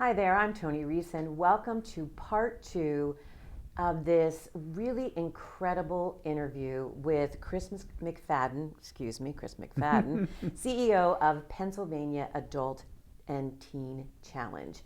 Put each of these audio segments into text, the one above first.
Hi there, I'm Tony Reese, and welcome to part two of this really incredible interview with Kris McFadden, CEO of Pennsylvania Adult and Teen Challenge.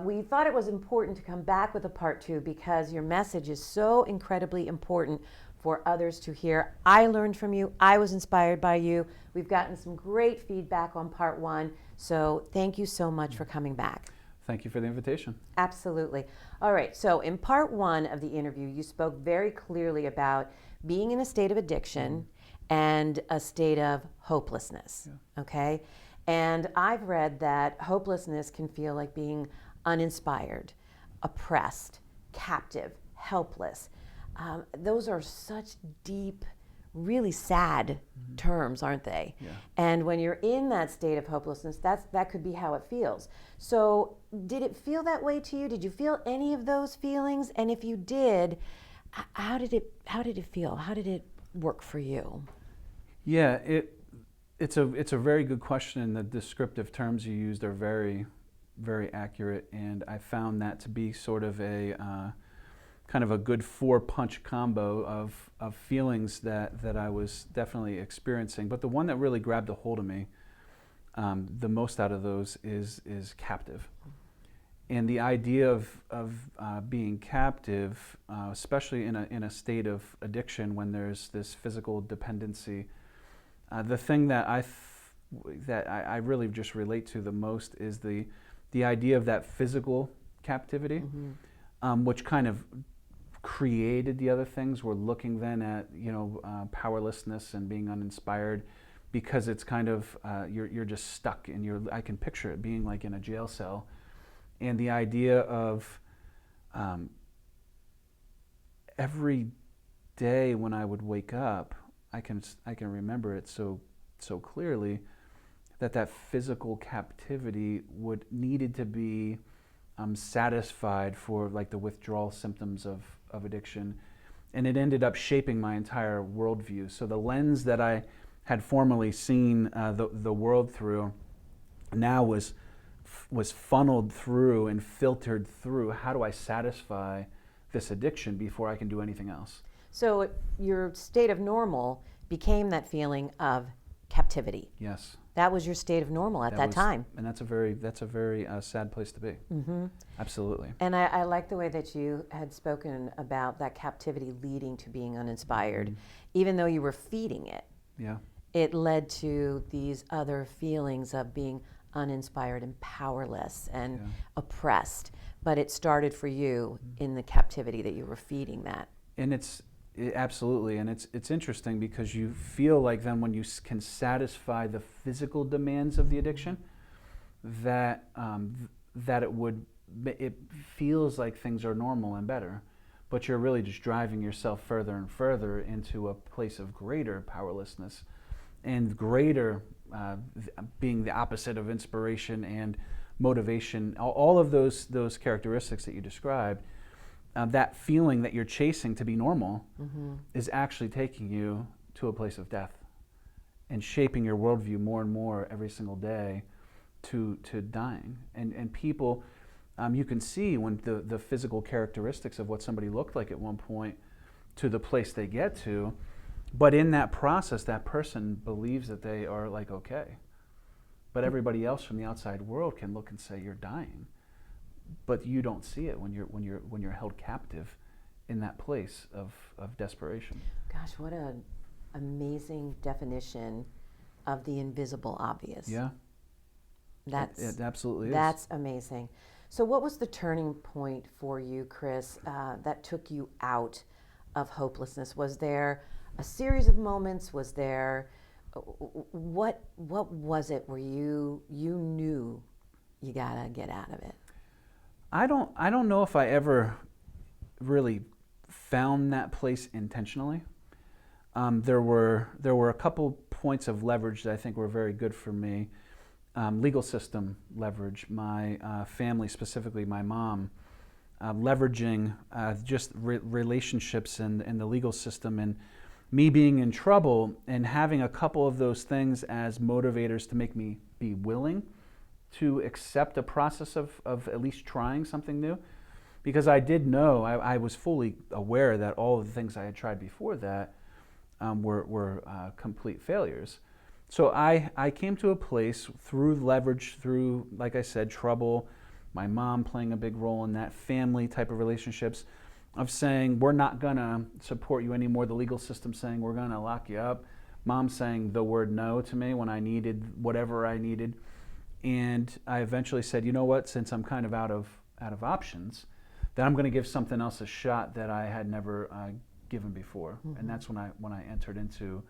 We thought it was important to come back with a part two because your message is so incredibly important for others to hear. I learned from you. I was inspired by you. We've gotten some great feedback on part one, so thank you so much for coming back. Thank you for the invitation. Absolutely. All right, so in part one of the interview, you spoke very clearly about being in a state of addiction and a state of hopelessness, okay? And I've read that hopelessness can feel like being uninspired, oppressed, captive, helpless. Those are such deep, really sad terms, aren't they? Yeah. And when you're in that state of hopelessness, that could be how it feels. So did it feel that way to you? Did you feel any of those feelings? And if you did, how did it feel? How did it work for you? Yeah, it's a very good question, and the descriptive terms you used are very, very accurate. And I found that to be sort of a kind of a good four-punch combo of feelings that I was definitely experiencing. But the one that really grabbed a hold of me the most out of those is captive. And the idea of being captive, especially in a state of addiction when there's this physical dependency, the thing that I really just relate to the most is the idea of that physical captivity, which kind of created the other things. We're looking then at powerlessness and being uninspired, because it's kind of you're just stuck, and I can picture it being like in a jail cell, and the idea of every day when I would wake up, I can remember it so clearly that physical captivity needed to be satisfied for like the withdrawal symptoms of addiction, and it ended up shaping my entire worldview. So the lens that I had formerly seen the world through now was funneled through and filtered through, how do I satisfy this addiction before I can do anything else? So your state of normal became that feeling of captivity. Yes. That was your state of normal at that time. And that's a very sad place to be. Mm-hmm. Absolutely. And I like the way that you had spoken about that captivity leading to being uninspired. Even though you were feeding it, it led to these other feelings of being uninspired and powerless and oppressed. But it started for you in the captivity that you were feeding that. And absolutely, and it's interesting because you feel like then when you can satisfy the physical demands of the addiction, that it feels like things are normal and better, but you're really just driving yourself further and further into a place of greater powerlessness, and greater being the opposite of inspiration and motivation. All of those characteristics that you described. That feeling that you're chasing to be normal is actually taking you to a place of death and shaping your worldview more and more every single day to dying. And people, you can see when the physical characteristics of what somebody looked like at one point to the place they get to, but in that process, that person believes that they are like okay. But everybody else from the outside world can look and say, you're dying. But you don't see it when you're held captive in that place of desperation. Gosh, what an amazing definition of the invisible obvious. Yeah. It absolutely is. That's amazing. So what was the turning point for you, Kris, that took you out of hopelessness? Was there a series of moments? Was there what was it where you knew you gotta get out of it? I don't know if I ever really found that place intentionally. There were a couple points of leverage that I think were very good for me. Legal system leverage, my family, specifically my mom, leveraging just relationships and the legal system, and me being in trouble and having a couple of those things as motivators to make me be willing to accept a process of at least trying something new, because I did know, I was fully aware that all of the things I had tried before that were complete failures. So I came to a place through leverage, through, like I said, trouble, my mom playing a big role in that, family type of relationships, of saying, we're not going to support you anymore. The legal system saying, we're going to lock you up. Mom saying the word no to me when I needed whatever I needed. And I eventually said, you know what, since I'm kind of out of options, then I'm going to give something else a shot that I had never given before. Mm-hmm. And that's when I entered into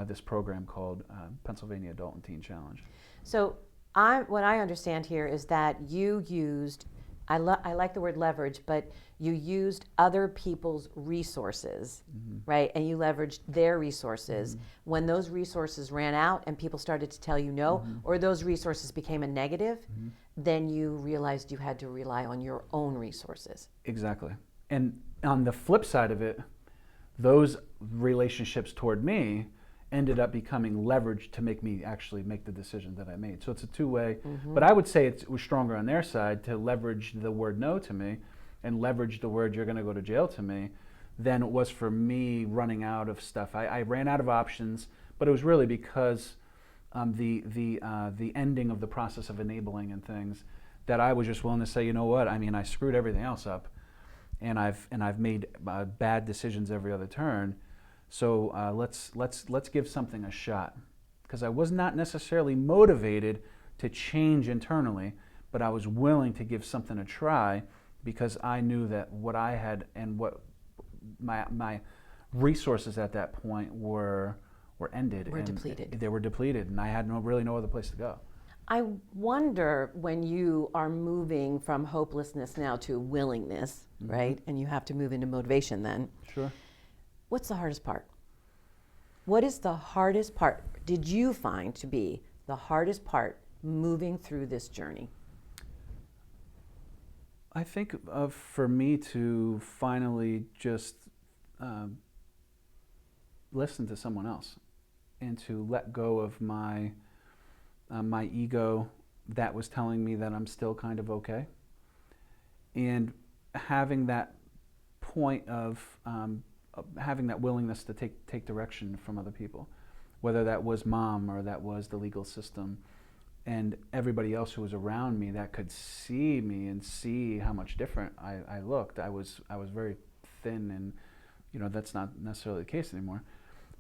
this program called Pennsylvania Adult and Teen Challenge. So what I understand here is that you used, I like the word leverage, but you used other people's resources, mm-hmm. right? And you leveraged their resources. Mm-hmm. When those resources ran out and people started to tell you no, mm-hmm. or those resources became a negative, mm-hmm. then you realized you had to rely on your own resources. Exactly. And on the flip side of it, those relationships toward me ended up becoming leverage to make me actually make the decision that I made. So it's a two-way, mm-hmm. but I would say it was stronger on their side to leverage the word no to me and leverage the word you're going to go to jail to me than it was for me running out of stuff. I ran out of options, but it was really because the ending of the process of enabling and things that I was just willing to say, you know what, I mean, I screwed everything else up, and I've made bad decisions every other turn. So let's give something a shot, because I was not necessarily motivated to change internally, but I was willing to give something a try because I knew that what I had and what my resources at that point were ended. Were depleted. They were depleted, and I had really no other place to go. I wonder, when you are moving from hopelessness now to willingness, mm-hmm. right? And you have to move into motivation then. Sure. What's the hardest part? What is the hardest part, did you find to be the hardest part moving through this journey? I think for me to finally just listen to someone else and to let go of my ego that was telling me that I'm still kind of okay, and having that point of having that willingness to take direction from other people, whether that was mom or that was the legal system and everybody else who was around me that could see me and see how much different I looked. I was very thin, and that's not necessarily the case anymore.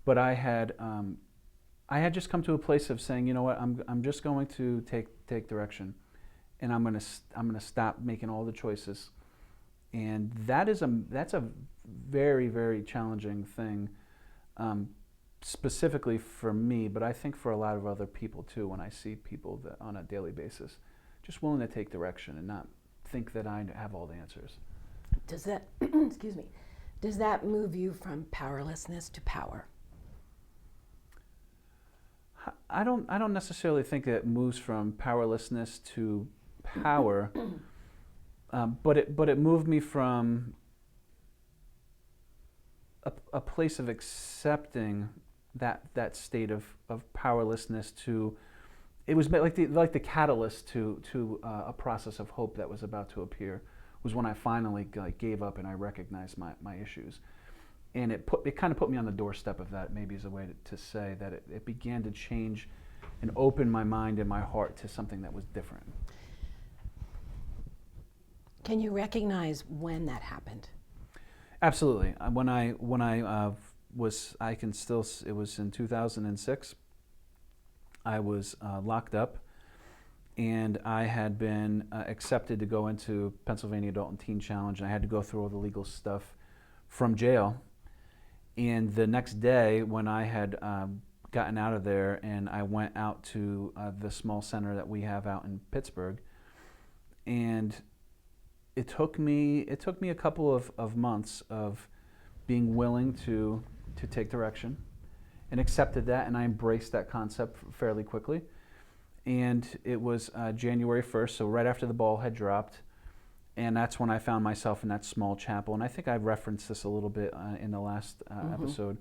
But I had just come to a place of saying, you know what, I'm just going to take direction, and I'm gonna stop making all the choices, and that's a very, very challenging thing, specifically for me, but I think for a lot of other people too. When I see people that on a daily basis, just willing to take direction and not think that I have all the answers. Does that excuse me? Does that move you from powerlessness to power? I don't necessarily think that it moves from powerlessness to power, but it moved me from a place of accepting that state of powerlessness to, it was like the catalyst to a process of hope that was about to appear, was when I finally gave up and I recognized my issues. And it kind of put me on the doorstep of that, maybe is a way to say that it began to change and open my mind and my heart to something that was different. Can you recognize when that happened? Absolutely. When I was, it was in 2006. I was locked up, and I had been accepted to go into Pennsylvania Adult and Teen Challenge, and I had to go through all the legal stuff from jail. And the next day, when I had gotten out of there and I went out to the small center that we have out in Pittsburgh, and it took me a couple of months of being willing to take direction, and accepted that, and I embraced that concept fairly quickly. And it was January 1st, so right after the ball had dropped, and that's when I found myself in that small chapel. And I think I've referenced this a little bit in the last episode,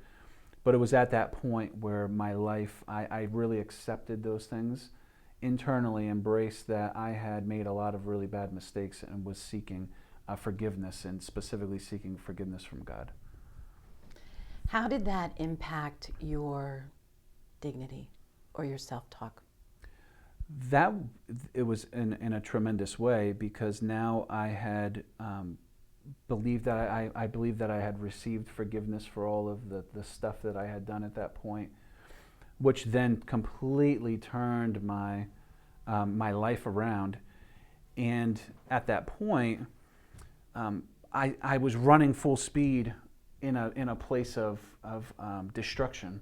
but it was at that point where my life, I really accepted those things, internally embraced that I had made a lot of really bad mistakes and was seeking forgiveness, and specifically seeking forgiveness from God. How did that impact your dignity or your self-talk? That it was in a tremendous way, because now I had believed that I believed that I had received forgiveness for all of the stuff that I had done at that point, which then completely turned my my life around. And at that point, I was running full speed in a place of destruction.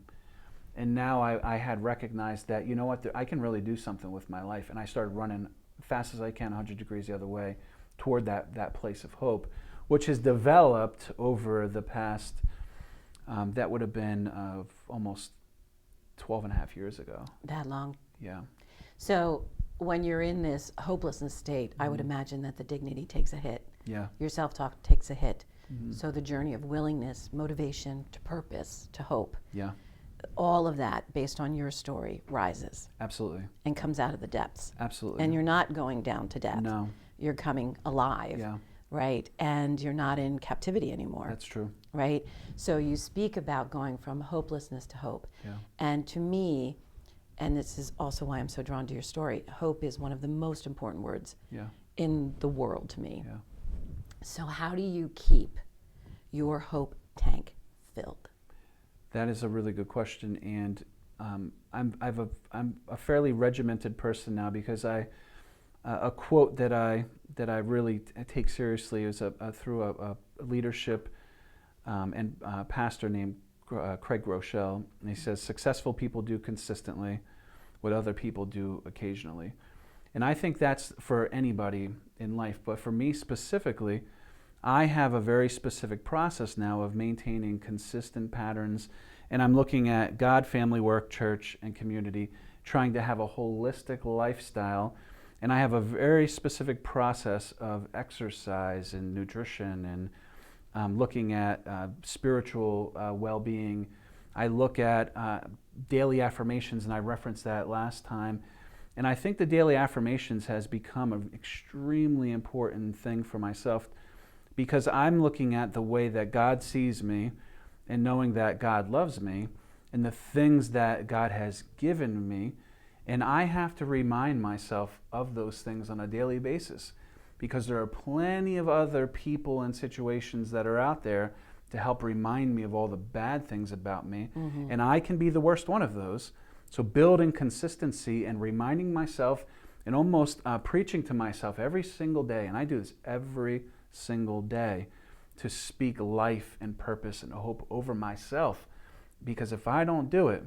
And now I had recognized that, you know what, I can really do something with my life. And I started running fast as I can, 100 degrees the other way, toward that place of hope, which has developed over the past, that would have been almost 12 and a half years ago. That long? Yeah. So when you're in this hopelessness state, I would imagine that the dignity takes a hit. Yeah. Your self-talk takes a hit. So the journey of willingness, motivation, to purpose, to hope, Yeah. all of that, based on your story, rises Absolutely. and comes out of the depths. Absolutely. And you're not going down to death. No. You're coming alive. Yeah. Right? And you're not in captivity anymore. That's true. Right? So you speak about going from hopelessness to hope. Yeah. And to me, and this is also why I'm so drawn to your story, hope is one of the most important words Yeah. in the world to me. Yeah. So how do you keep your hope tank filled? That is a really good question, and I'm a fairly regimented person now, because a quote that I really take seriously is through a leadership and pastor named Craig Rochelle, and he says, "Successful people do consistently what other people do occasionally," and I think that's for anybody in life, but for me specifically, I have a very specific process now of maintaining consistent patterns, and I'm looking at God, family, work, church, and community, trying to have a holistic lifestyle, and I have a very specific process of exercise and nutrition, and looking at spiritual well-being. I look at daily affirmations, and I referenced that last time, and I think the daily affirmations has become an extremely important thing for myself, because I'm looking at the way that God sees me and knowing that God loves me and the things that God has given me. And I have to remind myself of those things on a daily basis, because there are plenty of other people and situations that are out there to help remind me of all the bad things about me. And I can be the worst one of those. So building consistency and reminding myself and almost preaching to myself every single day, and I do this every single day, to speak life and purpose and hope over myself, because if I don't do it,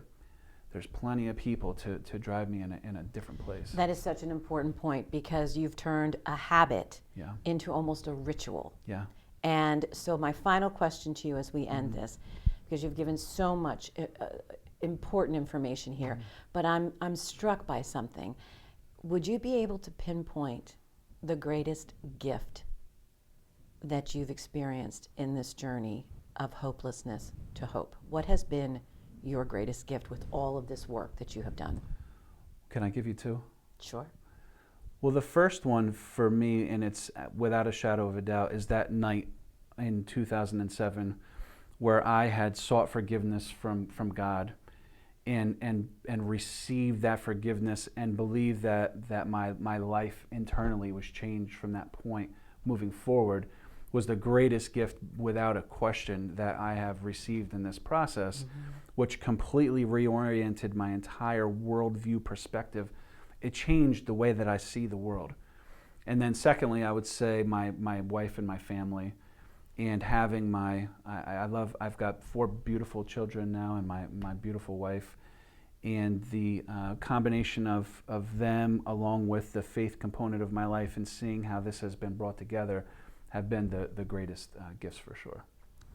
there's plenty of people to drive me in a different place. That is such an important point, because you've turned a habit Yeah. into almost a ritual. Yeah. And so my final question to you as we end this, because you've given so much important information here, but I'm struck by something. Would you be able to pinpoint the greatest gift that you've experienced in this journey of hopelessness to hope? What has been your greatest gift with all of this work that you have done? Can I give you two? Sure. Well, the first one for me, and it's without a shadow of a doubt, is that night in 2007 where I had sought forgiveness from God and received that forgiveness, and believed that my life internally was changed from that point moving forward, was the greatest gift without a question that I have received in this process, which completely reoriented my entire worldview perspective. It changed the way that I see the world. And then secondly, I would say my wife and my family, and having I've got 4 beautiful children now, and my beautiful wife, and the combination of them along with the faith component of my life, and seeing how this has been brought together, have been the greatest gifts for sure.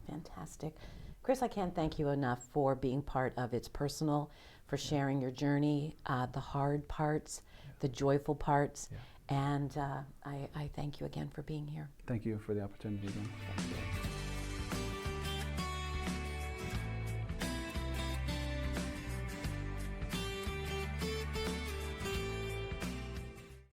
Fantastic. Kris, I can't thank you enough for being part of It's Personal, for sharing your journey, the hard parts, the joyful parts, and I thank you again for being here. Thank you for the opportunity again. Thank you.